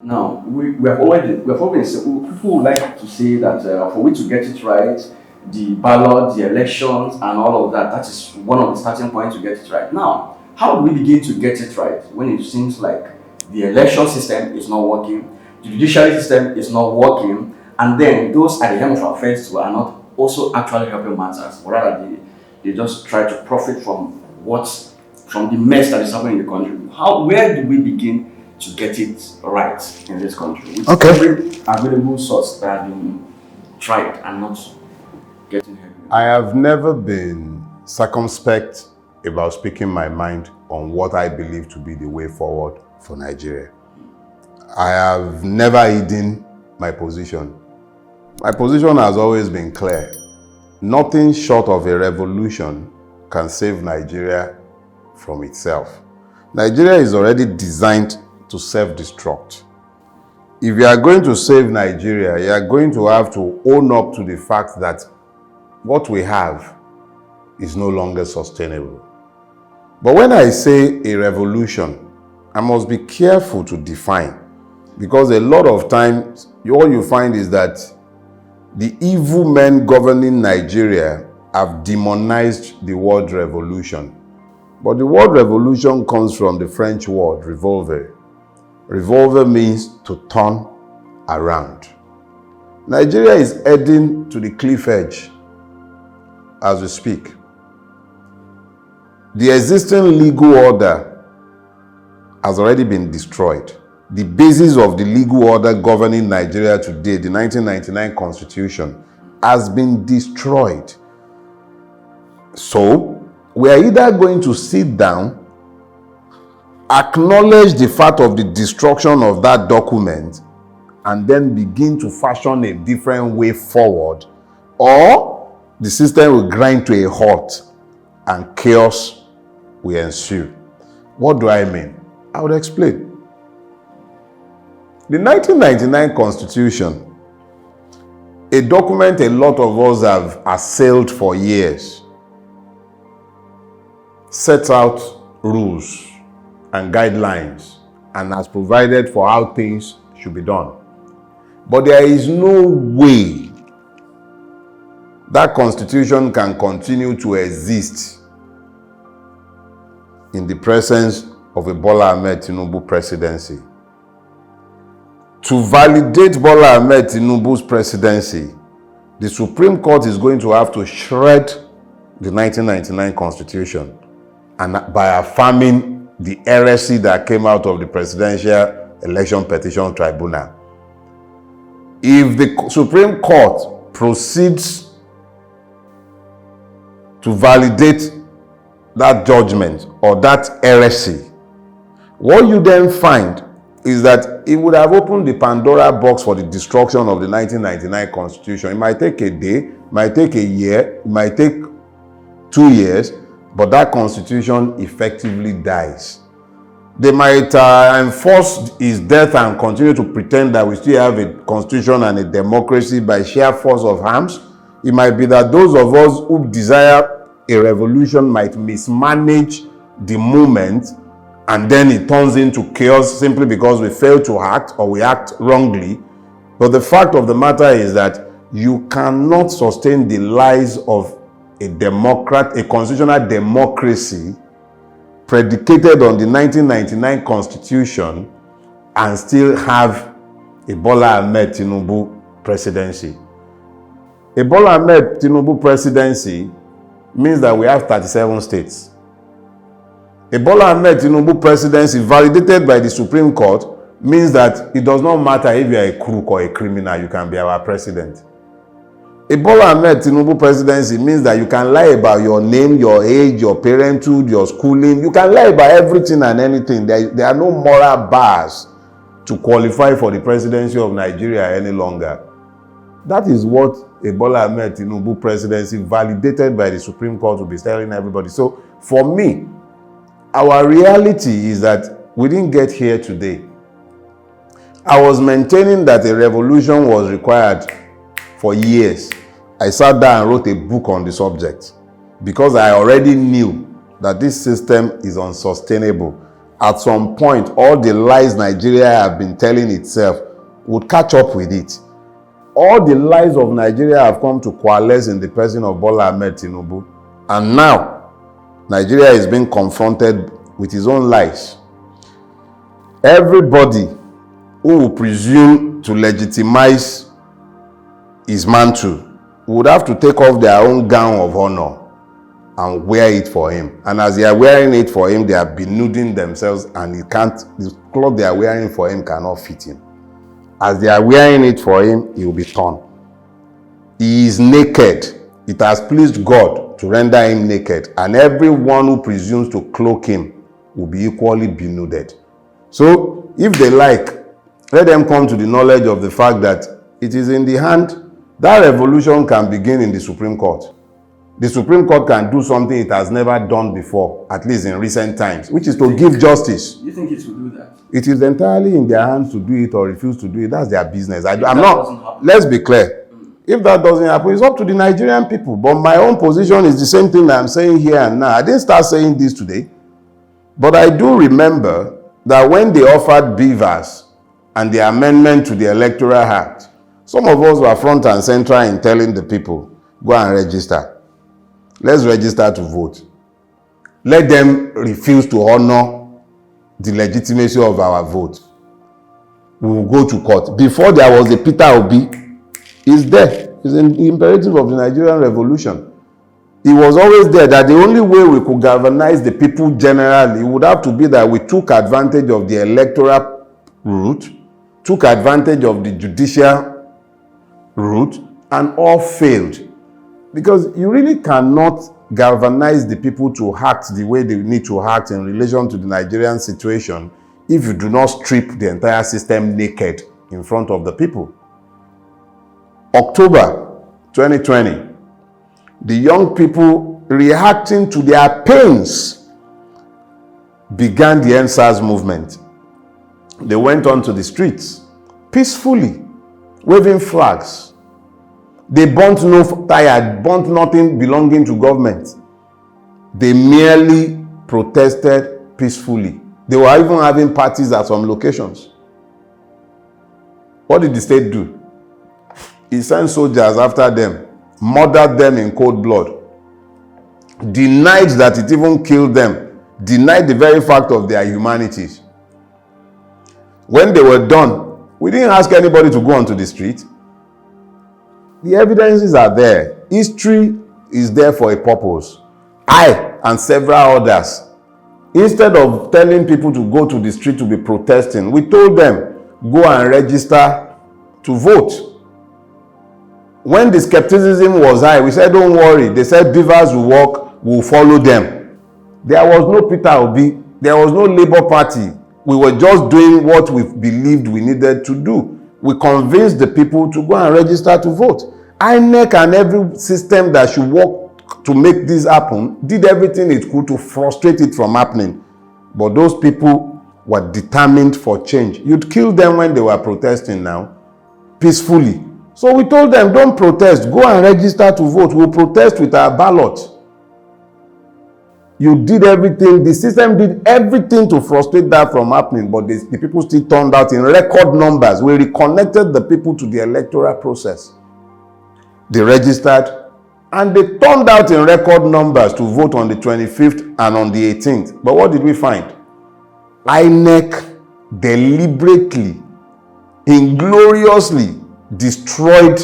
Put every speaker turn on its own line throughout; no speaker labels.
Now, we have always people would like to say that for we to get it right, the ballot, the elections, and all of that, that is one of the starting points to get it right. Now, how do we begin to get it right when it seems like the election system is not working, the judiciary system is not working, and then those at the helm of affairs too are not also actually helping matters, or rather they just try to profit from the mess that is happening in the country. Where do we begin to get it right in this country? With every available source that has been tried and not getting help.
I have never been circumspect about speaking my mind on what I believe to be the way forward for Nigeria. I have never hidden my position. My position has always been clear. Nothing short of a revolution can save Nigeria from itself. Nigeria is already designed to self-destruct. If you are going to save Nigeria, you are going to have to own up to the fact that what we have is no longer sustainable. But when I say a revolution, I must be careful to define, because a lot of times all you find is that the evil men governing Nigeria have demonized the word revolution. But the word revolution comes from the French word revolver. Revolver means to turn around. Nigeria is heading to the cliff edge as we speak. The existing legal order has already been destroyed. The basis of the legal order governing Nigeria today, the 1999 Constitution, has been destroyed. So, we are either going to sit down, acknowledge the fact of the destruction of that document, and then begin to fashion a different way forward, or the system will grind to a halt and chaos will ensue. What do I mean? I would explain. The 1999 Constitution, a document a lot of us have assailed for years, sets out rules and guidelines and has provided for how things should be done. But there is no way that constitution can continue to exist in the presence of a Bola Ahmed Tinubu presidency. To validate Bola Ahmed Tinubu's presidency, the Supreme Court is going to have to shred the 1999 Constitution, and by affirming the heresy that came out of the Presidential Election Petition Tribunal. If the Supreme Court proceeds to validate that judgment or that heresy, what you then find is that it would have opened the Pandora box for the destruction of the 1999 Constitution. It might take a day, it might take a year, it might take 2 years, but that constitution effectively dies. They might enforce his death and continue to pretend that we still have a constitution and a democracy by sheer force of arms. It might be that those of us who desire a revolution might mismanage the movement, and then it turns into chaos simply because we fail to act or we act wrongly. But the fact of the matter is that you cannot sustain the lies of a constitutional democracy predicated on the 1999 Constitution and still have a Bola Ahmed Tinubu presidency. A Bola Ahmed Tinubu presidency means that we have 37 states. A Bola Ahmed Tinubu presidency validated by the Supreme Court means that it does not matter if you are a crook or a criminal, you can be our president. A Bola Ahmed Tinubu presidency means that you can lie about your name, your age, your parenthood, your schooling. You can lie about everything and anything. There are no moral bars to qualify for the presidency of Nigeria any longer. That is what a Bola Ahmed Tinubu presidency validated by the Supreme Court will be telling everybody. So for me, our reality is that we didn't get here today. I was maintaining that a revolution was required for years. I sat down and wrote a book on the subject because I already knew that this system is unsustainable. at some point, all the lies Nigeria have been telling itself would catch up with it. All the lies of Nigeria have come to coalesce in the person of Bola Ahmed Tinubu. And now, Nigeria is being confronted with his own lies. Everybody who will presume to legitimize his mantle would have to take off their own gown of honor and wear it for him. And as they are wearing it for him, they are benuding themselves, and the cloth they are wearing for him cannot fit him. As they are wearing it for him, he will be torn. He is naked. It has pleased God to render him naked, and everyone who presumes to cloak him will be equally benuded. So, if they like, let them come to the knowledge of the fact that it is in the hand. That revolution can begin in the Supreme Court. The Supreme Court can do something it has never done before, at least in recent times, which is to give justice.
You think it will do that?
It is entirely in their hands to do it or refuse to do it. That's their business. I'm not. Let's be clear. If that doesn't happen, it's up to the Nigerian people. But my own position is the same thing that I'm saying here and now. I didn't start saying this today. But I do remember that when they offered beavers and the amendment to the Electoral Act, some of us were front and center in telling the people, go and register. Let's register to vote. Let them refuse to honor the legitimacy of our vote. We will go to court. Before there was a Peter Obi, he's there. It's an imperative of the Nigerian Revolution. It was always there that the only way we could galvanize the people generally would have to be that we took advantage of the electoral route, took advantage of the judicial route, and all failed. Because you really cannot galvanize the people to act the way they need to act in relation to the Nigerian situation if you do not strip the entire system naked in front of the people. October 2020, the young people reacting to their pains began the EndSARS movement. They went onto the streets peacefully, waving flags. They burnt no tire, burnt nothing belonging to government. They merely protested peacefully. They were even having parties at some locations. What did the state do? He sent soldiers after them, murdered them in cold blood, denied that it even killed them, denied the very fact of their humanities. When they were done, we didn't ask anybody to go onto the street. The evidences are there. History is there for a purpose. I and several others, instead of telling people to go to the street to be protesting, we told them, go and register to vote. When the skepticism was high, we said, don't worry. They said beavers will walk, we'll follow them. There was no Peter Obi. There was no Labour Party. We were just doing what we believed we needed to do. We convinced the people to go and register to vote. INEC and every system that should work to make this happen did everything it could to frustrate it from happening. But those people were determined for change. You'd kill them when they were protesting now, peacefully. So we told them, don't protest, go and register to vote. We'll protest with our ballot. You did everything, the system did everything to frustrate that from happening, but the people still turned out in record numbers. We reconnected the people to the electoral process. They registered, and they turned out in record numbers to vote on the 25th and on the 18th. But what did we find? INEC deliberately, ingloriously destroyed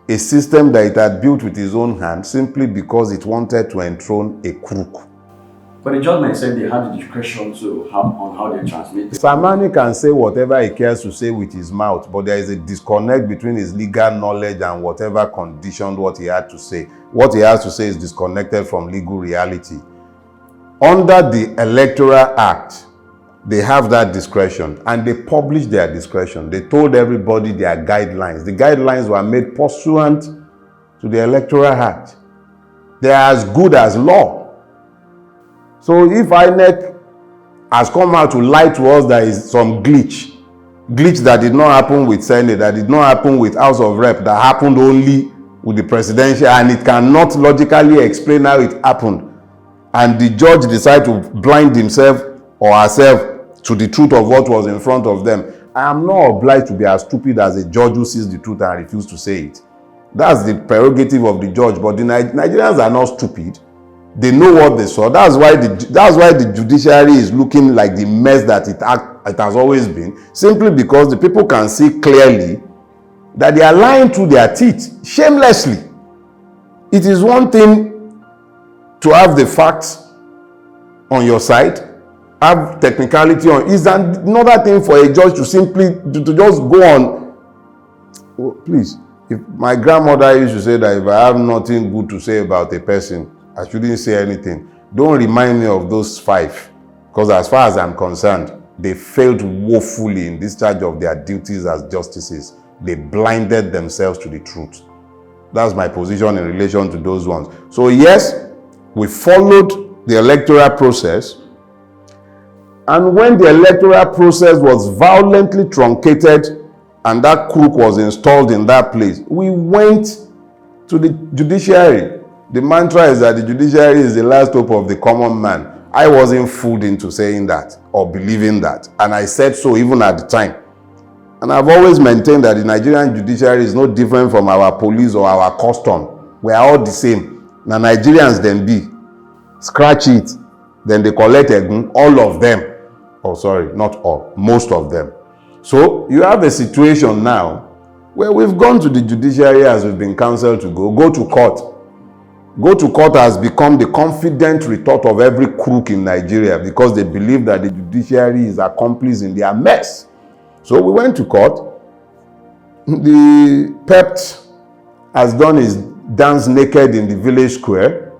a system that it had built with its own hand simply because it wanted to enthrone a crook.
But the judgment said they had the discretion to have on how they transmit.
Samani can say whatever he cares to say with his mouth, but there is a disconnect between his legal knowledge and whatever conditioned what he had to say. What he has to say is disconnected from legal reality. Under the Electoral Act, they have that discretion, and they published their discretion. They told everybody their guidelines. The guidelines were made pursuant to the Electoral Act. They are as good as law. So if INEC has come out to lie to us, there is some glitch that did not happen with Senate, that did not happen with House of Rep, that happened only with the presidential, and it cannot logically explain how it happened, and the judge decided to blind himself or herself to the truth of what was in front of them. I am not obliged to be as stupid as a judge who sees the truth and refuses to say it. That's the prerogative of the judge. But the Nigerians are not stupid. They know what they saw. That's why the judiciary is looking like the mess that it has always been. Simply because the people can see clearly that they are lying through their teeth, shamelessly. It is one thing to have the facts on your side, have technicality on. It's another thing for a judge to simply to just go on. Oh, please, if my grandmother used to say that if I have nothing good to say about a person, I shouldn't say anything. Don't remind me of those 5, because as far as I'm concerned, they failed woefully in discharge of their duties as justices. They blinded themselves to the truth. That's my position in relation to those ones. So yes, we followed the electoral process. And when the electoral process was violently truncated and that crook was installed in that place, we went to the judiciary. The mantra is that the judiciary is the last hope of the common man. I wasn't fooled into saying that or believing that. And I said so even at the time. And I've always maintained that the Nigerian judiciary is no different from our police or our custom. We are all the same. Now Nigerians then be. Scratch it. Then they collect egun, all of them. Oh, sorry, not all. Most of them. So you have a situation now where we've gone to the judiciary as we've been counseled to go. Go to court. Go to court has become the confident retort of every crook in Nigeria because they believe that the judiciary is accomplice in their mess. So we went to court. The PEPT has done his dance naked in the village square,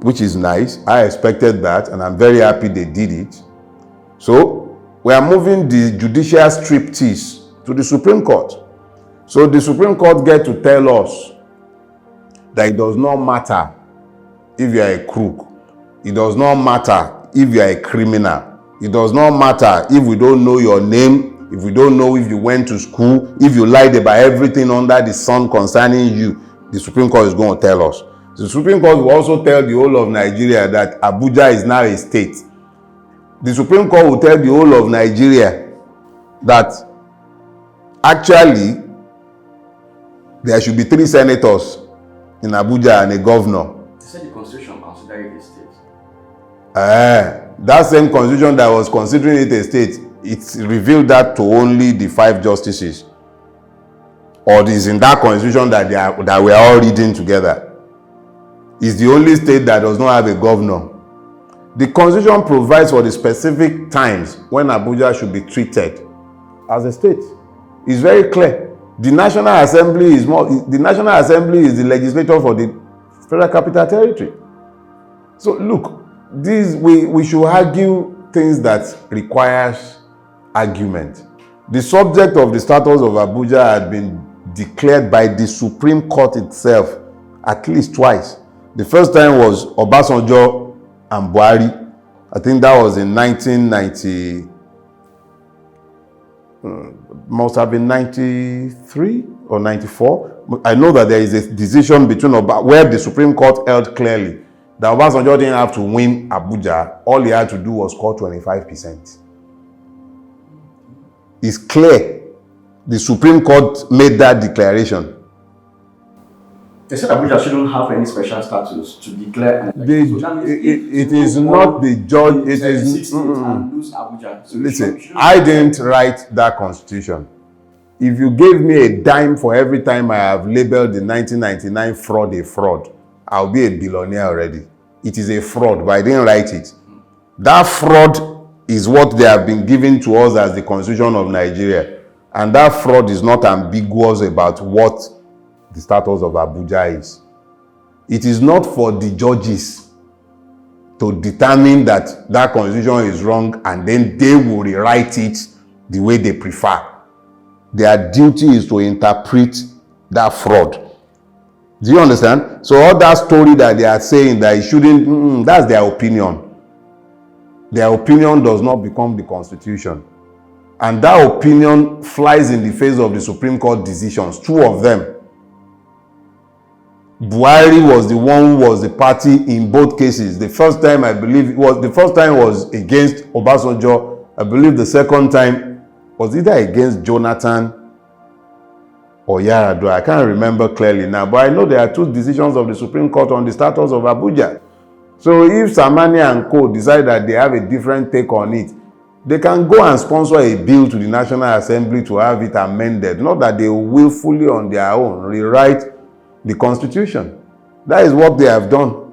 which is nice. I expected that, and I'm very happy they did it. So we are moving the judicial striptease to the Supreme Court. So the Supreme Court get to tell us that it does not matter if you are a crook. It does not matter if you are a criminal. It does not matter if we don't know your name, if we don't know if you went to school, if you lied about everything under the sun concerning you. The Supreme Court is going to tell us. The Supreme Court will also tell the whole of Nigeria that Abuja is now a state. The Supreme Court will tell the whole of Nigeria that actually there should be 3 senators in Abuja and a governor.
They said the constitution considered it a state.
That same constitution that was considering it a state, it revealed that to only the 5 justices. Or it is in that constitution that we are all reading together. It's the only state that does not have a governor. The constitution provides for the specific times when Abuja should be treated as a state. It's very clear. The National Assembly is the legislature for the Federal Capital Territory. So look, we should argue things that requires argument. The subject of the status of Abuja had been declared by the Supreme Court itself at least twice. The first time was Obasanjo and Buhari. I think that was in 1990. Must have been 93 or 94. I know that there is a decision between where the Supreme Court held clearly that Obasanjo didn't have to win Abuja. All he had to do was score 25%. It's clear. The Supreme Court made that declaration.
They said Abuja shouldn't have any special status to declare.
It is not the judge. It is.
And lose Abuja. So
listen, I didn't write that constitution. If you gave me a dime for every time I have labeled the 1999 fraud a fraud, I'll be a billionaire already. It is a fraud, but I didn't write it. That fraud is what they have been given to us as the Constitution of Nigeria. And that fraud is not ambiguous about what the status of Abuja is. It is not for the judges to determine that that constitution is wrong and then they will rewrite it the way they prefer. Their duty is to interpret that fraud. Do you understand? So all that story that they are saying that it shouldn't, that's their opinion. Their opinion does not become the constitution. And that opinion flies in the face of the Supreme Court decisions, 2 of them. Buhari was the one who was the party in both cases. The first time, I believe, was against Obasanjo. I believe the second time was either against Jonathan or Yar'Adua. I can't remember clearly now, but I know there are two decisions of the Supreme Court on the status of Abuja. So if Samani and co decide that they have a different take on it, they can go and sponsor a bill to the National Assembly to have it amended. Not that they will willfully on their own rewrite the Constitution. That is what they have done.